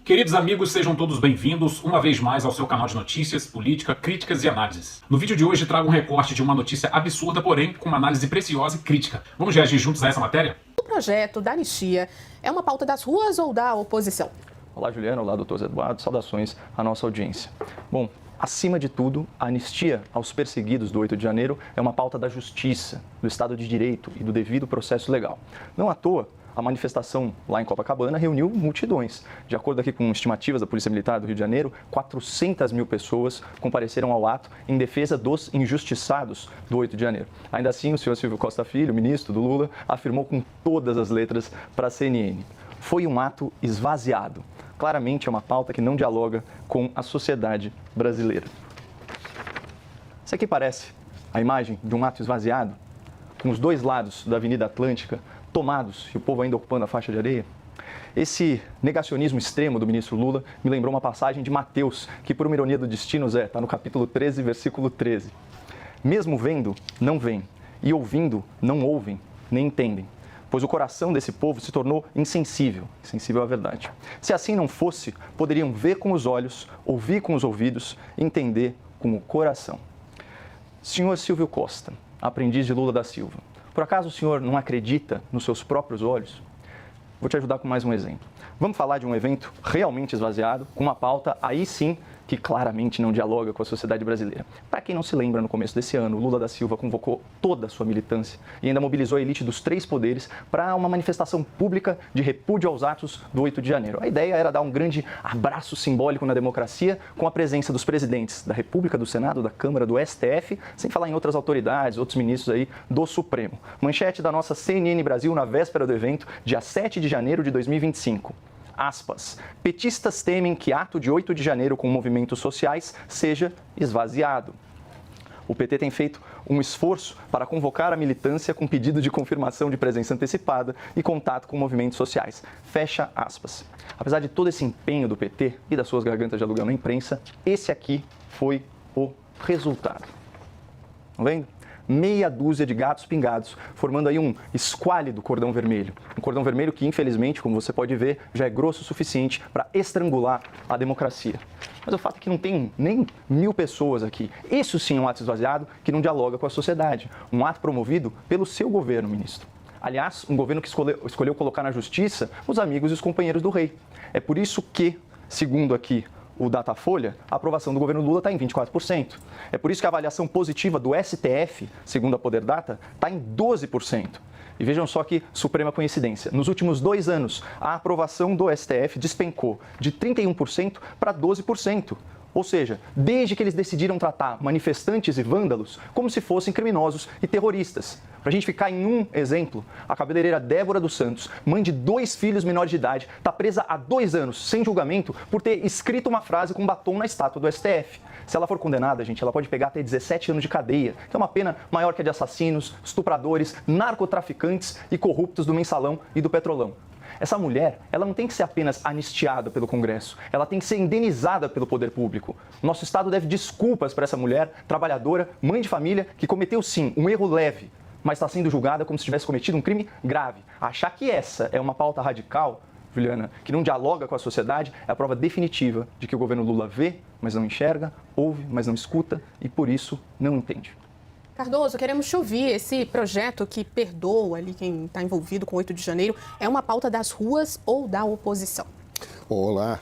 Queridos amigos, sejam todos bem-vindos uma vez mais ao seu canal de notícias, política, críticas e análises. No vídeo de hoje trago um recorte de uma notícia absurda, porém com uma análise preciosa e crítica. Vamos reagir juntos a essa matéria? O projeto da anistia é uma pauta das ruas ou da oposição? Olá, Juliana. Olá, doutor Zé Eduardo. Saudações à nossa audiência. Bom, acima de tudo, a anistia aos perseguidos do 8 de janeiro é uma pauta da justiça, do Estado de Direito e do devido processo legal. Não à toa, a manifestação lá em Copacabana reuniu multidões. De acordo aqui com estimativas da Polícia Militar do Rio de Janeiro, 400 mil pessoas compareceram ao ato em defesa dos injustiçados do 8 de janeiro. Ainda assim, o senhor Silvio Costa Filho, ministro do Lula, afirmou com todas as letras para a CNN: foi um ato esvaziado. Claramente é uma pauta que não dialoga com a sociedade brasileira. Isso aqui parece a imagem de um ato esvaziado, com os dois lados da Avenida Atlântica tomados e o povo ainda ocupando a faixa de areia? Esse negacionismo extremo do ministro Lula me lembrou uma passagem de Mateus, que por uma ironia do destino, Zé, está no capítulo 13, versículo 13. Mesmo vendo, não veem, e ouvindo, não ouvem, nem entendem, pois o coração desse povo se tornou insensível à verdade. Se assim não fosse, poderiam ver com os olhos, ouvir com os ouvidos, entender com o coração. Senhor Silvio Costa, aprendiz de Lula da Silva, por acaso o senhor não acredita nos seus próprios olhos? Vou te ajudar com mais um exemplo. Vamos falar de um evento realmente esvaziado, com uma pauta, aí sim, que claramente não dialoga com a sociedade brasileira. Para quem não se lembra, no começo desse ano, Lula da Silva convocou toda a sua militância e ainda mobilizou a elite dos três poderes para uma manifestação pública de repúdio aos atos do 8 de janeiro. A ideia era dar um grande abraço simbólico na democracia com a presença dos presidentes da República, do Senado, da Câmara, do STF, sem falar em outras autoridades, outros ministros aí do Supremo. Manchete da nossa CNN Brasil na véspera do evento, dia 7 de janeiro de 2025. Aspas, petistas temem que ato de 8 de janeiro com movimentos sociais seja esvaziado. O PT tem feito um esforço para convocar a militância com pedido de confirmação de presença antecipada e contato com movimentos sociais. Fecha aspas. Apesar de todo esse empenho do PT e das suas gargantas de aluguel na imprensa, esse aqui foi o resultado. Estão vendo? Meia dúzia de gatos pingados, formando aí um esquálido cordão vermelho. Um cordão vermelho que, infelizmente, como você pode ver, já é grosso o suficiente para estrangular a democracia. Mas o fato é que não tem nem 1000 pessoas aqui. Isso sim é um ato esvaziado que não dialoga com a sociedade. Um ato promovido pelo seu governo, ministro. Aliás, um governo que escolheu colocar na justiça os amigos e os companheiros do rei. É por isso que, segundo aqui o Datafolha, a aprovação do governo Lula está em 24%. É por isso que a avaliação positiva do STF, segundo a Poder Data, está em 12%. E vejam só que suprema coincidência. Nos últimos 2 anos, a aprovação do STF despencou de 31% para 12%. Ou seja, desde que eles decidiram tratar manifestantes e vândalos como se fossem criminosos e terroristas. Para a gente ficar em um exemplo, a cabeleireira Débora dos Santos, mãe de 2 filhos menores de idade, está presa há 2 anos, sem julgamento, por ter escrito uma frase com batom na estátua do STF. Se ela for condenada, gente, ela pode pegar até 17 anos de cadeia, que é uma pena maior que a de assassinos, estupradores, narcotraficantes e corruptos do Mensalão e do Petrolão. Essa mulher, ela não tem que ser apenas anistiada pelo Congresso, ela tem que ser indenizada pelo poder público. Nosso Estado deve desculpas para essa mulher, trabalhadora, mãe de família, que cometeu sim um erro leve, mas está sendo julgada como se tivesse cometido um crime grave. Achar que essa é uma pauta radical, Juliana, que não dialoga com a sociedade, é a prova definitiva de que o governo Lula vê, mas não enxerga, ouve, mas não escuta e por isso não entende. Cardoso, queremos te ouvir. Esse projeto que perdoa ali quem está envolvido com 8 de janeiro é uma pauta das ruas ou da oposição? Olá,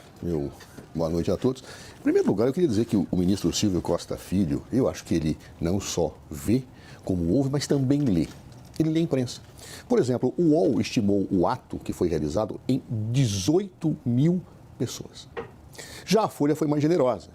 boa noite a todos. Em primeiro lugar, eu queria dizer que o ministro Silvio Costa Filho, eu acho que ele não só vê, como ouve, mas também lê. Ele lê a imprensa. Por exemplo, o UOL estimou o ato que foi realizado em 18 mil pessoas. Já a Folha foi mais generosa,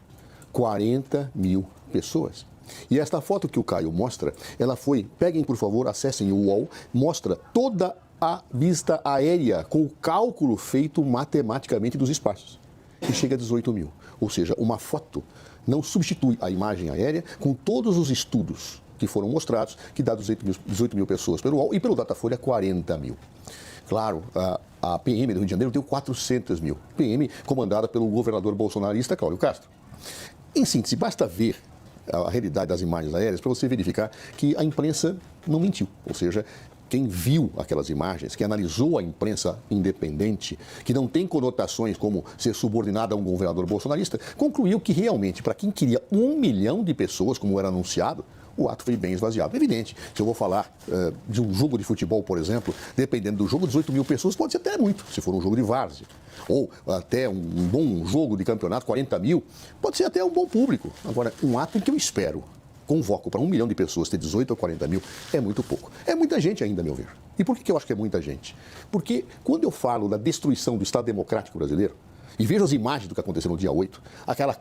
40 mil pessoas. E esta foto que o Caio mostra, ela foi, peguem por favor, acessem o UOL, mostra toda a vista aérea com o cálculo feito matematicamente dos espaços. E chega a 18 mil. Ou seja, uma foto não substitui a imagem aérea com todos os estudos que foram mostrados, que dá 18 mil pessoas pelo UOL e pelo Datafolha 40 mil. Claro, a PM do Rio de Janeiro deu 400 mil. PM comandada pelo governador bolsonarista Cláudio Castro. Em síntese, basta ver a realidade das imagens aéreas para você verificar que a imprensa não mentiu. Ou seja, quem viu aquelas imagens, que analisou a imprensa independente, que não tem conotações como ser subordinada a um governador bolsonarista, concluiu que realmente, para quem queria 1 milhão de pessoas, como era anunciado, o ato foi bem esvaziado. É evidente, se eu vou falar de um jogo de futebol, por exemplo, dependendo do jogo, 18 mil pessoas pode ser até muito, se for um jogo de várzea. Ou até um bom jogo de campeonato, 40 mil, pode ser até um bom público. Agora, um ato em que eu convoco para 1 milhão de pessoas ter 18 ou 40 mil, é muito pouco. É muita gente ainda, a meu ver. E por que eu acho que é muita gente? Porque quando eu falo da destruição do Estado Democrático brasileiro, e vejo as imagens do que aconteceu no dia 8, aquela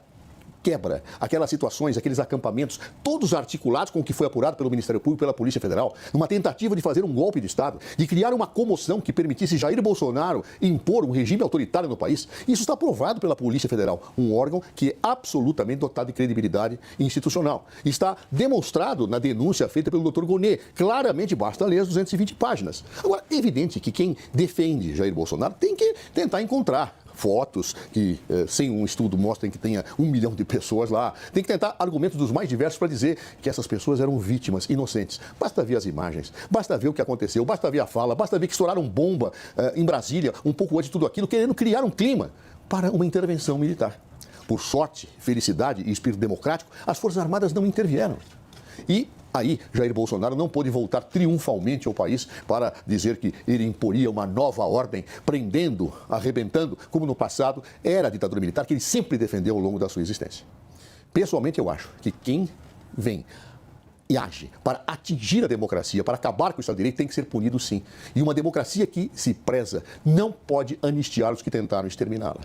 quebra, aquelas situações, aqueles acampamentos, todos articulados com o que foi apurado pelo Ministério Público e pela Polícia Federal, numa tentativa de fazer um golpe de Estado, de criar uma comoção que permitisse Jair Bolsonaro impor um regime autoritário no país. Isso está provado pela Polícia Federal, um órgão que é absolutamente dotado de credibilidade institucional. Está demonstrado na denúncia feita pelo Dr. Gonê. Claramente basta ler as 220 páginas. Agora, é evidente que quem defende Jair Bolsonaro tem que tentar encontrar fotos que, sem um estudo, mostrem que tenha 1 milhão de pessoas lá. Tem que tentar argumentos dos mais diversos para dizer que essas pessoas eram vítimas, inocentes. Basta ver as imagens, basta ver o que aconteceu, basta ver a fala, basta ver que estouraram bomba em Brasília, um pouco antes de tudo aquilo, querendo criar um clima para uma intervenção militar. Por sorte, felicidade e espírito democrático, as Forças Armadas não intervieram. E aí, Jair Bolsonaro não pôde voltar triunfalmente ao país para dizer que ele imporia uma nova ordem, prendendo, arrebentando, como no passado era a ditadura militar, que ele sempre defendeu ao longo da sua existência. Pessoalmente, eu acho que quem vem e age para atingir a democracia, para acabar com o Estado de Direito, tem que ser punido sim. E uma democracia que se preza não pode anistiar os que tentaram exterminá-la.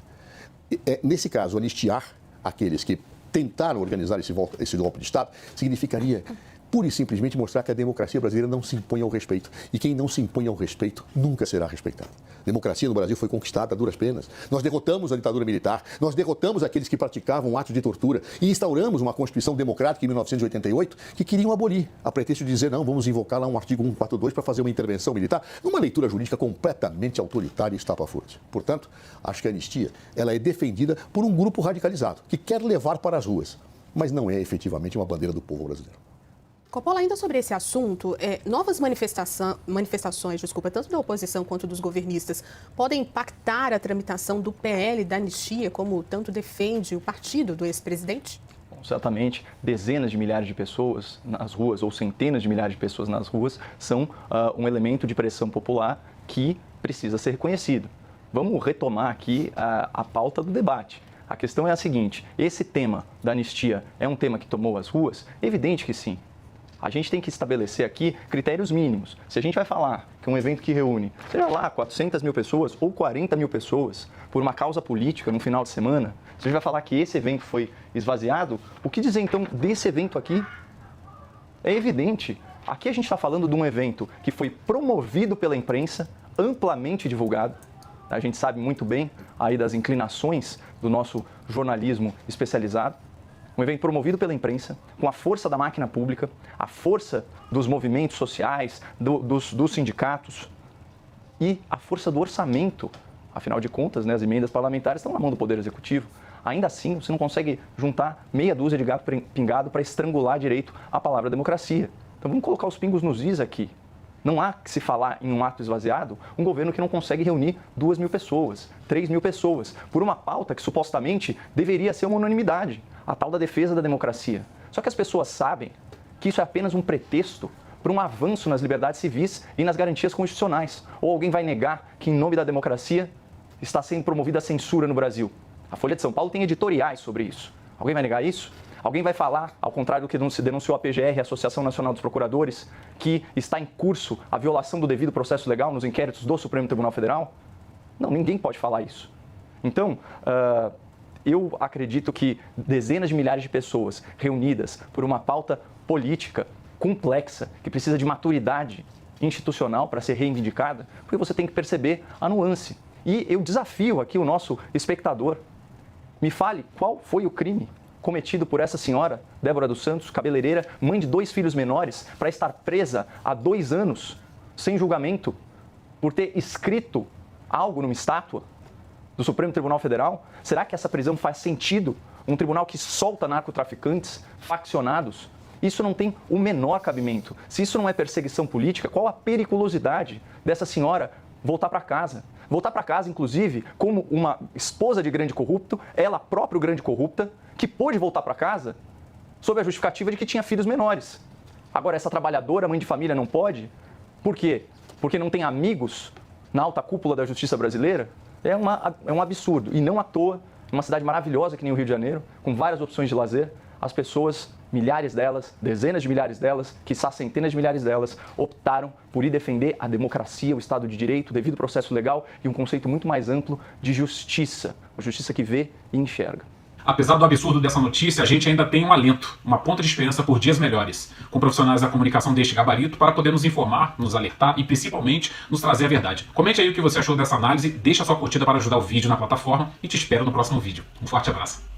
Nesse caso, anistiar aqueles que tentaram organizar esse golpe de Estado significaria pura e simplesmente mostrar que a democracia brasileira não se impõe ao respeito. E quem não se impõe ao respeito nunca será respeitado. A democracia no Brasil foi conquistada a duras penas. Nós derrotamos a ditadura militar, nós derrotamos aqueles que praticavam atos de tortura e instauramos uma Constituição democrática em 1988 que queriam abolir, a pretexto de dizer, não, vamos invocar lá um artigo 142 para fazer uma intervenção militar, numa leitura jurídica completamente autoritária e estapafúrdia. Portanto, acho que a anistia ela é defendida por um grupo radicalizado, que quer levar para as ruas, mas não é efetivamente uma bandeira do povo brasileiro. Coppola, ainda sobre esse assunto, novas manifestações, tanto da oposição quanto dos governistas, podem impactar a tramitação do PL da anistia, como tanto defende o partido do ex-presidente? Bom, certamente, dezenas de milhares de pessoas nas ruas, ou centenas de milhares de pessoas nas ruas, são um elemento de pressão popular que precisa ser reconhecido. Vamos retomar aqui a pauta do debate. A questão é a seguinte, esse tema da anistia é um tema que tomou as ruas? É evidente que sim. A gente tem que estabelecer aqui critérios mínimos. Se a gente vai falar que um evento que reúne, seja lá, 400 mil pessoas ou 40 mil pessoas por uma causa política no final de semana, se a gente vai falar que esse evento foi esvaziado, o que dizer então desse evento aqui? É evidente. Aqui a gente está falando de um evento que foi promovido pela imprensa, amplamente divulgado. A gente sabe muito bem aí das inclinações do nosso jornalismo especializado. Um evento promovido pela imprensa, com a força da máquina pública, a força dos movimentos sociais, dos sindicatos e a força do orçamento. Afinal de contas, as emendas parlamentares estão na mão do Poder Executivo. Ainda assim, você não consegue juntar meia dúzia de gato pingado para estrangular direito a palavra democracia. Então vamos colocar os pingos nos is aqui. Não há que se falar em um ato esvaziado um governo que não consegue reunir 2 mil pessoas, 3 mil pessoas, por uma pauta que supostamente deveria ser uma unanimidade, a tal da defesa da democracia. Só que as pessoas sabem que isso é apenas um pretexto para um avanço nas liberdades civis e nas garantias constitucionais. Ou alguém vai negar que, em nome da democracia, está sendo promovida a censura no Brasil? A Folha de São Paulo tem editoriais sobre isso. Alguém vai negar isso? Alguém vai falar, ao contrário do que denunciou a PGR, a Associação Nacional dos Procuradores, que está em curso a violação do devido processo legal nos inquéritos do Supremo Tribunal Federal? Não, ninguém pode falar isso. Então, eu acredito que dezenas de milhares de pessoas reunidas por uma pauta política complexa, que precisa de maturidade institucional para ser reivindicada, porque você tem que perceber a nuance. E eu desafio aqui o nosso espectador. Me fale qual foi o crime cometido por essa senhora, Débora dos Santos, cabeleireira, mãe de 2 filhos menores, para estar presa há 2 anos, sem julgamento, por ter escrito algo numa estátua do Supremo Tribunal Federal? Será que essa prisão faz sentido? Um tribunal que solta narcotraficantes, faccionados Isso não tem o menor cabimento. Se isso não é perseguição política, qual a periculosidade dessa senhora voltar para casa? Voltar para casa, inclusive, como uma esposa de grande corrupto, ela própria grande corrupta, que pôde voltar para casa sob a justificativa de que tinha filhos menores. Agora, essa trabalhadora, mãe de família, não pode? Por quê? Porque não tem amigos na alta cúpula da justiça brasileira? É um absurdo. E não à toa, numa cidade maravilhosa que nem o Rio de Janeiro, com várias opções de lazer, as pessoas, milhares delas, dezenas de milhares delas, quiçá centenas de milhares delas, optaram por ir defender a democracia, o Estado de Direito, o devido processo legal e um conceito muito mais amplo de justiça. A justiça que vê e enxerga. Apesar do absurdo dessa notícia, a gente ainda tem um alento, uma ponta de esperança por dias melhores, com profissionais da comunicação deste gabarito para poder nos informar, nos alertar e principalmente nos trazer a verdade. Comente aí o que você achou dessa análise, deixa sua curtida para ajudar o vídeo na plataforma e te espero no próximo vídeo. Um forte abraço.